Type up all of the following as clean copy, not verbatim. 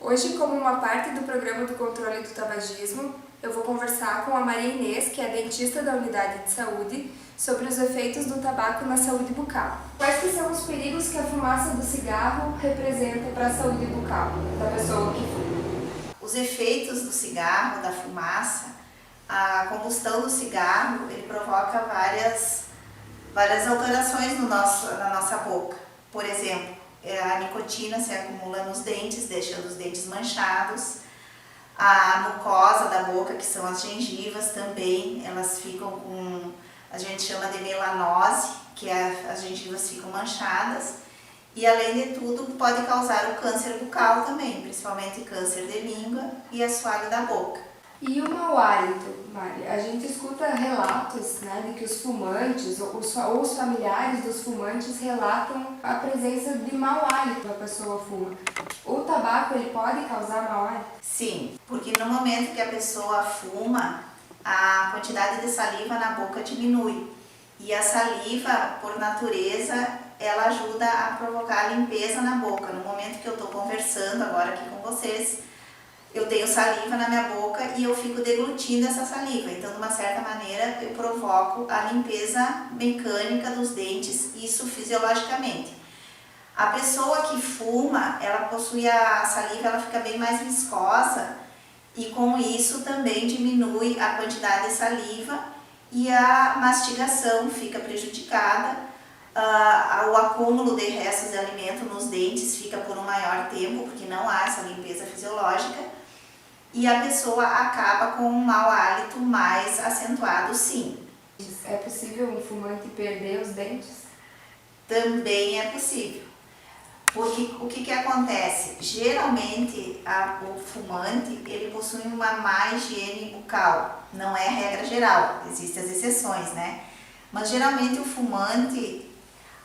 Hoje, como uma parte do programa do controle do tabagismo, eu vou conversar com a Maria Inês, que é dentista da unidade de saúde, sobre os efeitos do tabaco na saúde bucal. Quais que são os perigos que a fumaça do cigarro representa para a saúde bucal da pessoa que fuma? Os efeitos do cigarro, da fumaça, a combustão do cigarro, ele provoca várias alterações na nossa boca. Por exemplo, a nicotina se acumula nos dentes, deixando os dentes manchados. A mucosa da boca, que são as gengivas também, elas ficam com, a gente chama de melanose, que as gengivas ficam manchadas. E além de tudo, pode causar o câncer bucal também, principalmente câncer de língua e assoalho da boca. E o mau hálito, Mari? A gente escuta relatos, de que os fumantes ou os familiares dos fumantes relatam a presença de mau hálito quando a pessoa fuma. O tabaco, ele pode causar mau hálito? Sim, porque no momento que a pessoa fuma, a quantidade de saliva na boca diminui. E a saliva, por natureza, ela ajuda a provocar a limpeza na boca. No momento que eu estou conversando agora aqui com vocês, eu tenho saliva na minha boca e eu fico deglutindo essa saliva. Então, de uma certa maneira, eu provoco a limpeza mecânica dos dentes, isso fisiologicamente. A pessoa que fuma, ela possui a saliva, ela fica bem mais viscosa e com isso também diminui a quantidade de saliva e a mastigação fica prejudicada. O acúmulo de restos de alimento nos dentes fica por um maior tempo, porque não há essa limpeza fisiológica. E a pessoa acaba com um mau hálito mais acentuado, sim. É possível um fumante perder os dentes? Também é possível. Porque o que acontece? Geralmente o fumante ele possui uma má higiene bucal. Não é a regra geral, existem as exceções, né? Mas geralmente o fumante,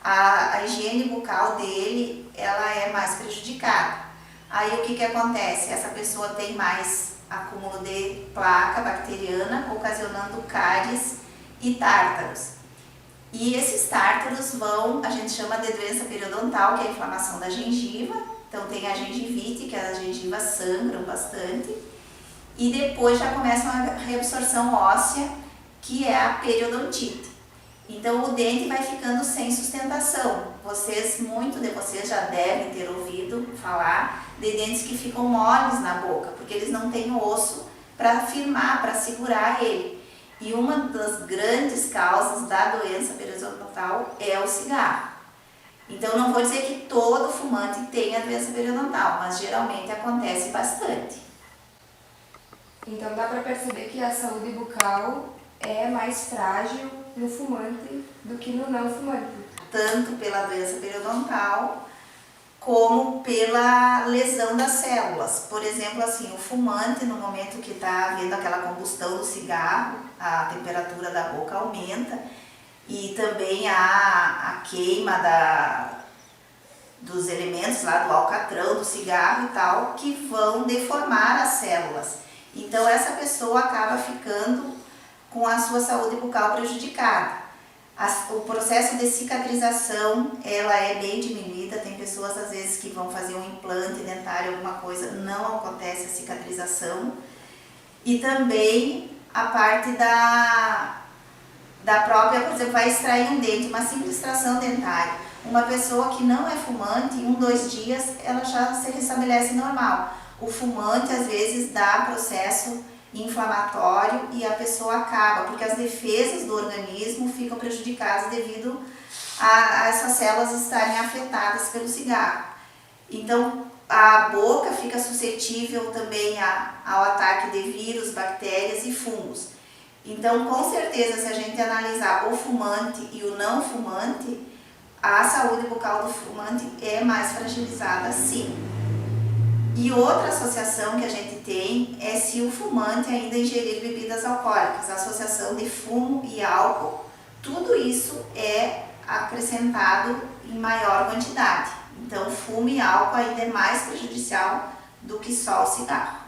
a higiene bucal dele, ela é mais prejudicada. Aí o que acontece? Essa pessoa tem mais acúmulo de placa bacteriana, ocasionando cáries e tártaros. E esses tártaros a gente chama de doença periodontal, que é a inflamação da gengiva. Então tem a gengivite, que as gengivas sangram bastante. E depois já começa uma reabsorção óssea, que é a periodontite. Então o dente vai ficando sem sustentação. Muitos de vocês já devem ter ouvido falar de dentes que ficam moles na boca, porque eles não têm osso para firmar, para segurar ele. E uma das grandes causas da doença periodontal é o cigarro. Então não vou dizer que todo fumante tenha doença periodontal, mas geralmente acontece bastante. Então dá para perceber que a saúde bucal é mais frágil no fumante do que no não fumante. Tanto pela doença periodontal, como pela lesão das células. Por exemplo, assim, o fumante, no momento que está havendo aquela combustão do cigarro, a temperatura da boca aumenta e também a queima dos elementos lá do alcatrão, do cigarro e tal, que vão deformar as células. Então, essa pessoa acaba ficando com a sua saúde bucal prejudicada. O processo de cicatrização, ela é bem diminuída, tem pessoas às vezes que vão fazer um implante dentário, alguma coisa, não acontece a cicatrização. E também a parte da própria, por exemplo, vai extrair um dente, uma simples extração dentária. Uma pessoa que não é fumante, em 2 dias, ela já se restabelece normal. O fumante, às vezes, dá processo inflamatório e a pessoa acaba, porque as defesas do organismo ficam prejudicadas devido a essas células estarem afetadas pelo cigarro. Então, a boca fica suscetível também ao ataque de vírus, bactérias e fungos. Então, com certeza, se a gente analisar o fumante e o não fumante, a saúde bucal do fumante é mais fragilizada, sim. E outra associação que a gente tem é se o fumante ainda ingerir bebidas alcoólicas, a associação de fumo e álcool, tudo isso é acrescentado em maior quantidade. Então, fumo e álcool ainda é mais prejudicial do que só o cigarro.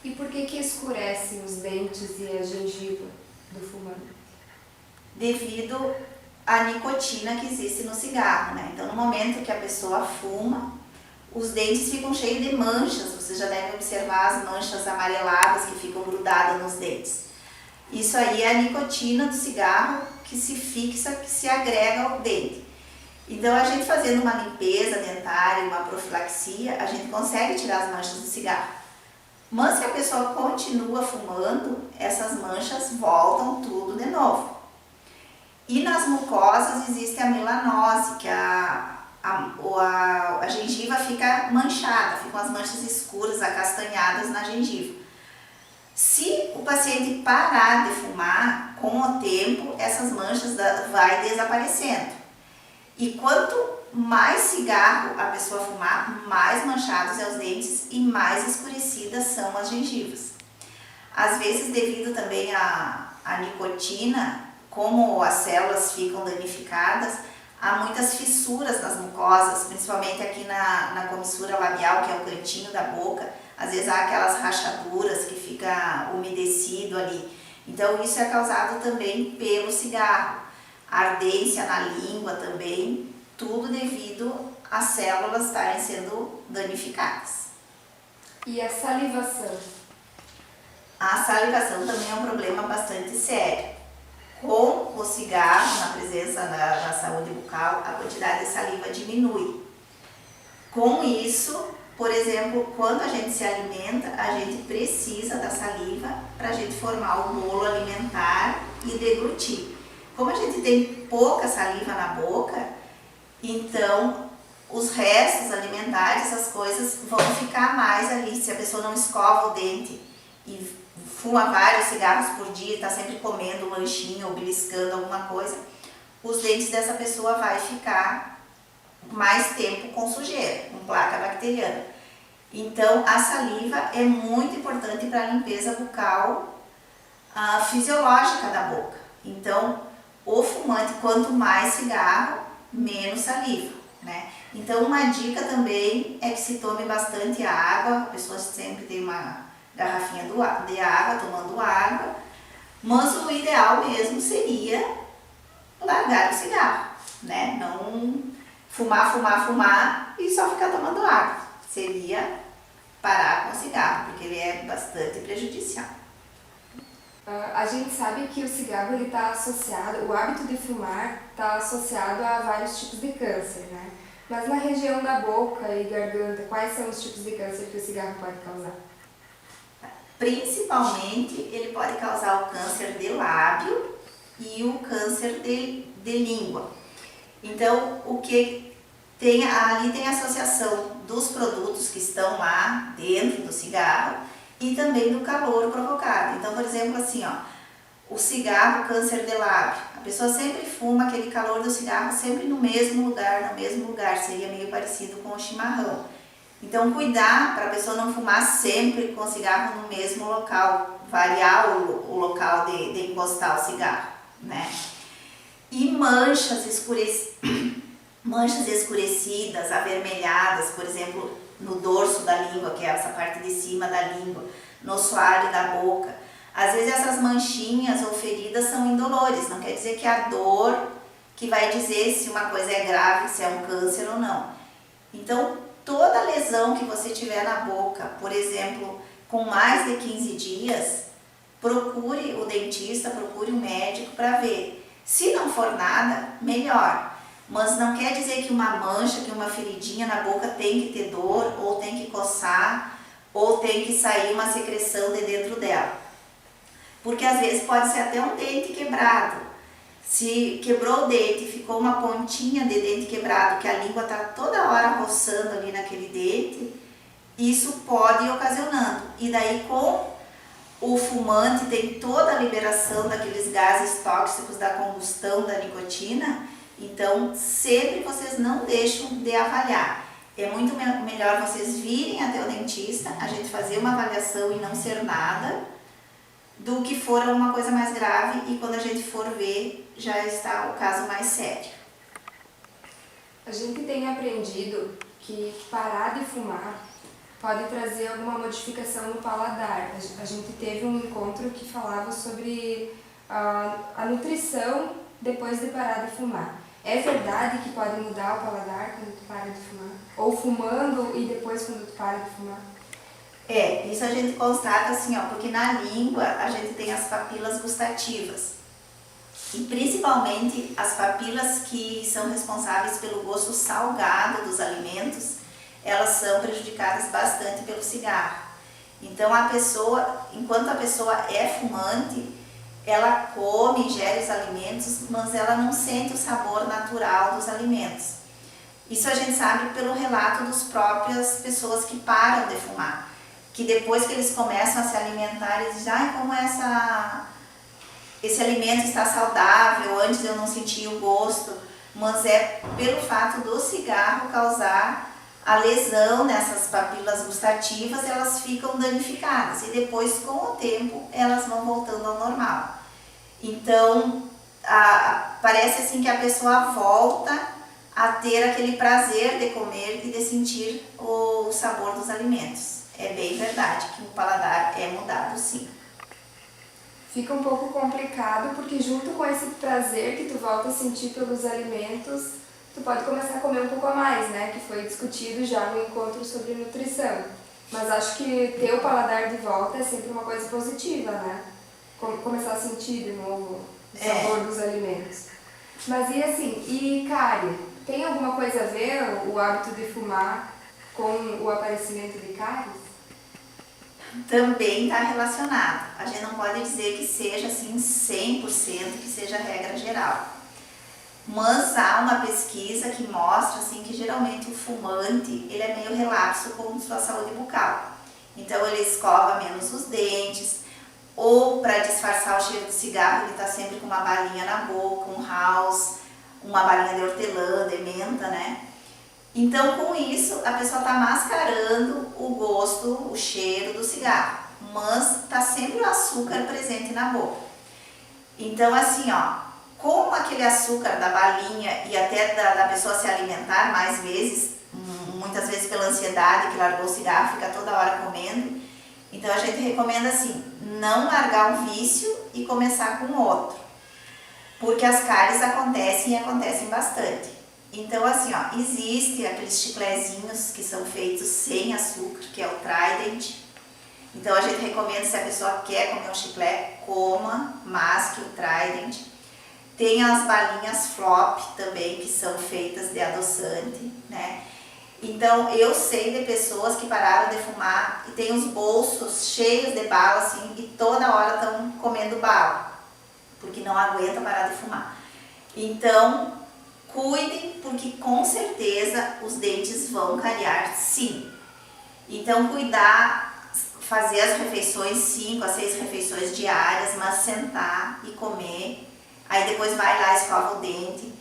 E por que escurecem os dentes e a gengiva do fumante? Devido à nicotina que existe no cigarro, né? Então, no momento que a pessoa fuma, os dentes ficam cheios de manchas, vocês já devem observar as manchas amareladas que ficam grudadas nos dentes. Isso aí é a nicotina do cigarro que se fixa, que se agrega ao dente. Então a gente fazendo uma limpeza dentária, uma profilaxia, a gente consegue tirar as manchas do cigarro. Mas se a pessoa continua fumando, essas manchas voltam tudo de novo. E nas mucosas existe a melanose, que a gengiva fica manchada, ficam as manchas escuras, acastanhadas na gengiva. Se o paciente parar de fumar, com o tempo essas manchas vai desaparecendo. E quanto mais cigarro a pessoa fumar, mais manchados são os dentes e mais escurecidas são as gengivas. Às vezes, devido também à nicotina, como as células ficam danificadas, há muitas fissuras nas mucosas, principalmente aqui na comissura labial, que é o cantinho da boca. Às vezes há aquelas rachaduras que fica umedecido ali. Então isso é causado também pelo cigarro. Ardência na língua também, tudo devido às células estarem sendo danificadas. E a salivação? A salivação também é um problema bastante sério. Com o cigarro, na presença da saúde bucal, a quantidade de saliva diminui. Com isso, por exemplo, quando a gente se alimenta, a gente precisa da saliva para a gente formar o bolo alimentar e deglutir. Como a gente tem pouca saliva na boca, então os restos alimentares, essas coisas vão ficar mais ali. Se a pessoa não escova o dente e fuma vários cigarros por dia, está sempre comendo um lanchinho ou beliscando alguma coisa, os dentes dessa pessoa vai ficar mais tempo com sujeira, com placa bacteriana. Então a saliva é muito importante para a limpeza bucal fisiológica da boca. Então o fumante, quanto mais cigarro, menos saliva, né? Então uma dica também é que se tome bastante água, a pessoa sempre tem uma garrafinha de água, tomando água, mas o ideal mesmo seria largar o cigarro, né? Não fumar e só ficar tomando água. Seria parar com o cigarro, porque ele é bastante prejudicial. A gente sabe que o cigarro está associado, o hábito de fumar está associado a vários tipos de câncer, né? Mas na região da boca e garganta, quais são os tipos de câncer que o cigarro pode causar? Principalmente, ele pode causar o câncer de lábio e o câncer de língua. Então, o que ali tem a associação dos produtos que estão lá dentro do cigarro e também do calor provocado. Então, por exemplo, assim, ó, o cigarro, câncer de lábio. A pessoa sempre fuma aquele calor do cigarro sempre no mesmo lugar, seria meio parecido com o chimarrão. Então, cuidar para a pessoa não fumar sempre com o cigarro no mesmo local, variar o local de encostar o cigarro, né? E manchas escurecidas, avermelhadas, por exemplo, no dorso da língua, que é essa parte de cima da língua, no assoalho da boca. Às vezes essas manchinhas ou feridas são indolores, não quer dizer que a dor que vai dizer se uma coisa é grave, se é um câncer ou não. Então, toda lesão que você tiver na boca, por exemplo, com mais de 15 dias, procure o dentista, procure o médico para ver. Se não for nada, melhor. Mas não quer dizer que uma mancha, que uma feridinha na boca tem que ter dor, ou tem que coçar, ou tem que sair uma secreção de dentro dela. Porque às vezes pode ser até um dente quebrado. Se quebrou o dente e ficou uma pontinha de dente quebrado, que a língua está toda hora roçando ali naquele dente, isso pode ir ocasionando. E daí com o fumante tem toda a liberação daqueles gases tóxicos da combustão da nicotina, então sempre vocês não deixam de avaliar. É muito melhor vocês virem até o dentista, a gente fazer uma avaliação e não ser nada, do que for alguma coisa mais grave e quando a gente for ver, já está o caso mais sério. A gente tem aprendido que parar de fumar pode trazer alguma modificação no paladar. A gente teve um encontro que falava sobre a nutrição depois de parar de fumar. É verdade que pode mudar o paladar quando tu para de fumar? Ou fumando e depois quando tu para de fumar? Isso a gente constata assim, ó, porque na língua a gente tem as papilas gustativas. E principalmente as papilas que são responsáveis pelo gosto salgado dos alimentos, elas são prejudicadas bastante pelo cigarro. Então a pessoa, enquanto a pessoa é fumante, ela come, ingere os alimentos, mas ela não sente o sabor natural dos alimentos. Isso a gente sabe pelo relato das próprias pessoas que param de fumar, que depois que eles começam a se alimentar, eles dizem, ai, como esse alimento está saudável, antes eu não sentia o gosto, mas é pelo fato do cigarro causar a lesão nessas papilas gustativas, elas ficam danificadas e depois, com o tempo, elas vão voltando ao normal. Então, parece assim que a pessoa volta a ter aquele prazer de comer e de sentir o sabor dos alimentos. É bem verdade que o paladar é mudado, sim. Fica um pouco complicado porque junto com esse prazer que tu volta a sentir pelos alimentos, tu pode começar a comer um pouco a mais, né? Que foi discutido já no encontro sobre nutrição. Mas acho que ter o paladar de volta é sempre uma coisa positiva, né? Começar a sentir de novo o sabor dos alimentos. Mas e assim, e cárie? Tem alguma coisa a ver o hábito de fumar com o aparecimento de cáries? Também está relacionado. A gente não pode dizer que seja assim 100%, que seja a regra geral. Mas há uma pesquisa que mostra assim, que geralmente o fumante ele é meio relapso com sua saúde bucal. Então ele escova menos os dentes, ou para disfarçar o cheiro do cigarro ele está sempre com uma balinha na boca, um house, uma balinha de hortelã, de menta, né? Então, com isso, a pessoa está mascarando o gosto, o cheiro do cigarro, mas está sempre o açúcar presente na boca. Então, assim, ó, com aquele açúcar da balinha e até da pessoa se alimentar mais vezes, muitas vezes pela ansiedade que largou o cigarro, fica toda hora comendo, então a gente recomenda assim, não largar um vício e começar com outro, porque as cáries acontecem e acontecem bastante. Então assim, ó, existe aqueles chiclezinhos que são feitos sem açúcar, que é o Trident. Então a gente recomenda, se a pessoa quer comer um chiclete, coma, masque o Trident. Tem as balinhas Flop também, que são feitas de adoçante, né? Então eu sei de pessoas que pararam de fumar e tem os bolsos cheios de bala assim, e toda hora estão comendo bala, porque não aguenta parar de fumar. Então cuidem, porque com certeza os dentes vão cariar, sim. Então cuidar, fazer as refeições, 5 a 6 refeições diárias, mas sentar e comer. Aí depois vai lá, escova o dente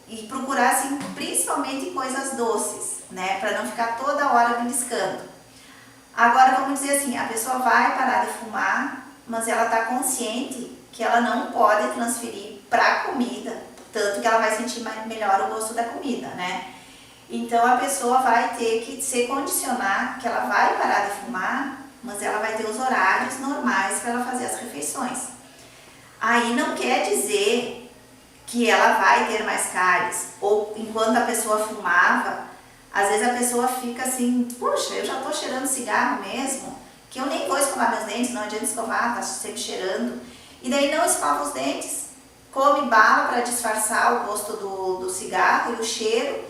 e procurar assim, principalmente coisas doces, né, para não ficar toda hora beliscando. Agora vamos dizer assim, a pessoa vai parar de fumar, mas ela está consciente que ela não pode transferir para a comida, tanto que ela vai sentir melhor o gosto da comida, né? Então a pessoa vai ter que se condicionar que ela vai parar de fumar, mas ela vai ter os horários normais para ela fazer as refeições. Aí não quer dizer que ela vai ter mais cáries, ou enquanto a pessoa fumava, às vezes a pessoa fica assim, puxa, eu já estou cheirando cigarro mesmo, que eu nem vou escovar meus dentes, não adianta escovar, tá sempre cheirando. E daí não escova os dentes, come bala para disfarçar o gosto do cigarro e o cheiro,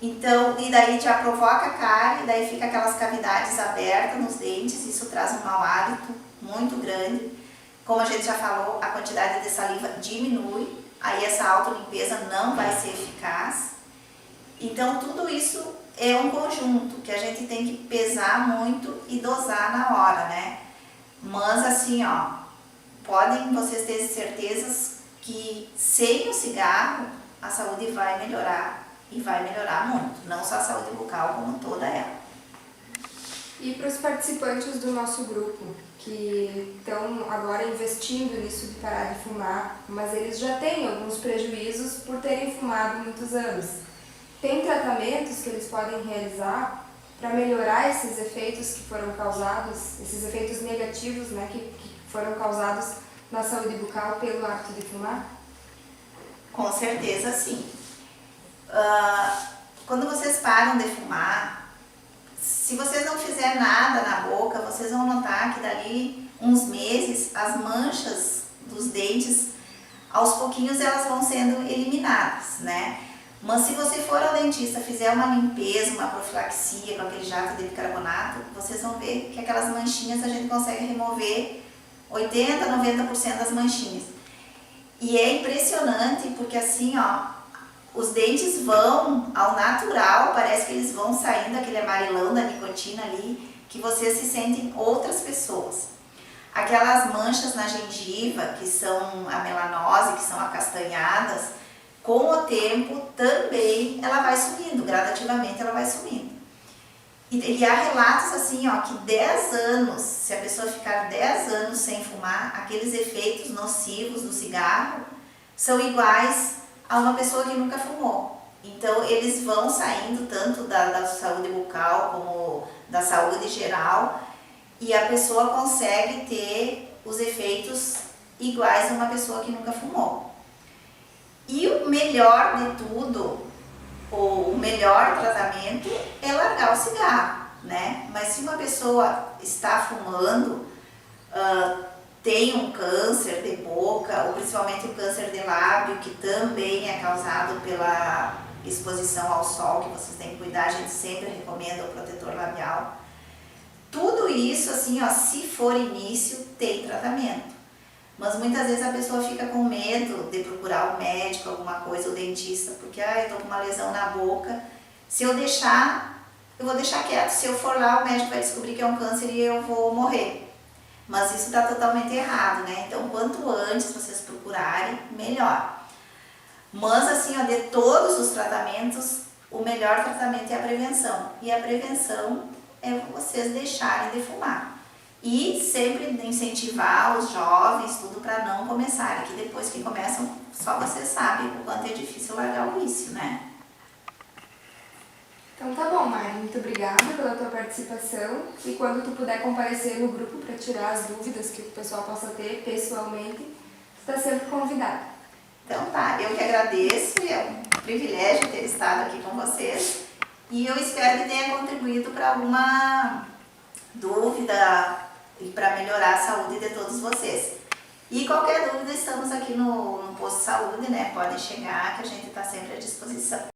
então, e daí já provoca cárie, daí fica aquelas cavidades abertas nos dentes, isso traz um mau hálito muito grande. Como a gente já falou, a quantidade de saliva diminui, aí essa autolimpeza não vai ser eficaz. Então tudo isso é um conjunto que a gente tem que pesar muito e dosar na hora, né? Mas assim, ó, podem vocês ter certezas que sem o cigarro a saúde vai melhorar e vai melhorar muito, não só a saúde bucal como toda ela. E para os participantes do nosso grupo que estão agora investindo nisso de parar de fumar, mas eles já têm alguns prejuízos por terem fumado muitos anos. Tem tratamentos que eles podem realizar para melhorar esses efeitos que foram causados, esses efeitos negativos, né, que foram causados na saúde bucal pelo hábito de fumar? Com certeza sim. Quando vocês param de fumar, se vocês não fizerem nada na boca, vocês vão notar que dali uns meses as manchas dos dentes, aos pouquinhos elas vão sendo eliminadas, né? Mas se você for ao dentista, fizer uma limpeza, uma profilaxia com aquele jato de bicarbonato, vocês vão ver que aquelas manchinhas a gente consegue remover 80, 90% das manchinhas. E é impressionante porque assim, ó, os dentes vão ao natural, parece que eles vão saindo aquele amarelão da nicotina ali, que vocês se sentem outras pessoas. Aquelas manchas na gengiva, que são a melanose, que são acastanhadas, com o tempo também ela vai sumindo, gradativamente ela vai sumindo. E há relatos assim, ó, que 10 anos, se a pessoa ficar 10 anos sem fumar, aqueles efeitos nocivos do cigarro são iguais a uma pessoa que nunca fumou. Então eles vão saindo tanto da saúde bucal como da saúde geral e a pessoa consegue ter os efeitos iguais a uma pessoa que nunca fumou. E o melhor de tudo, ou o melhor tratamento é largar o cigarro, né? Mas se uma pessoa está fumando, tem um câncer de boca, ou principalmente o câncer de lábio, que também é causado pela exposição ao sol, que vocês têm que cuidar, a gente sempre recomenda o protetor labial. Tudo isso, assim, ó, se for início, tem tratamento. Mas muitas vezes a pessoa fica com medo de procurar o médico, alguma coisa, o dentista, porque eu tô com uma lesão na boca, se eu deixar, eu vou deixar quieto. Se eu for lá, o médico vai descobrir que é um câncer e eu vou morrer. Mas isso está totalmente errado, né? Então, quanto antes vocês procurarem, melhor. Mas, assim, ó, de todos os tratamentos, o melhor tratamento é a prevenção. E a prevenção é vocês deixarem de fumar. E sempre incentivar os jovens, tudo para não começarem. Que depois que começam, só vocês sabem o quanto é difícil largar o vício, né? Então tá bom, Mari, muito obrigada pela tua participação e quando tu puder comparecer no grupo para tirar as dúvidas que o pessoal possa ter pessoalmente, tu está sempre convidada. Então tá, eu que agradeço, é um privilégio ter estado aqui com vocês e eu espero que tenha contribuído para alguma dúvida e para melhorar a saúde de todos vocês. E qualquer dúvida, estamos aqui no posto de saúde, né? Podem chegar que a gente está sempre à disposição.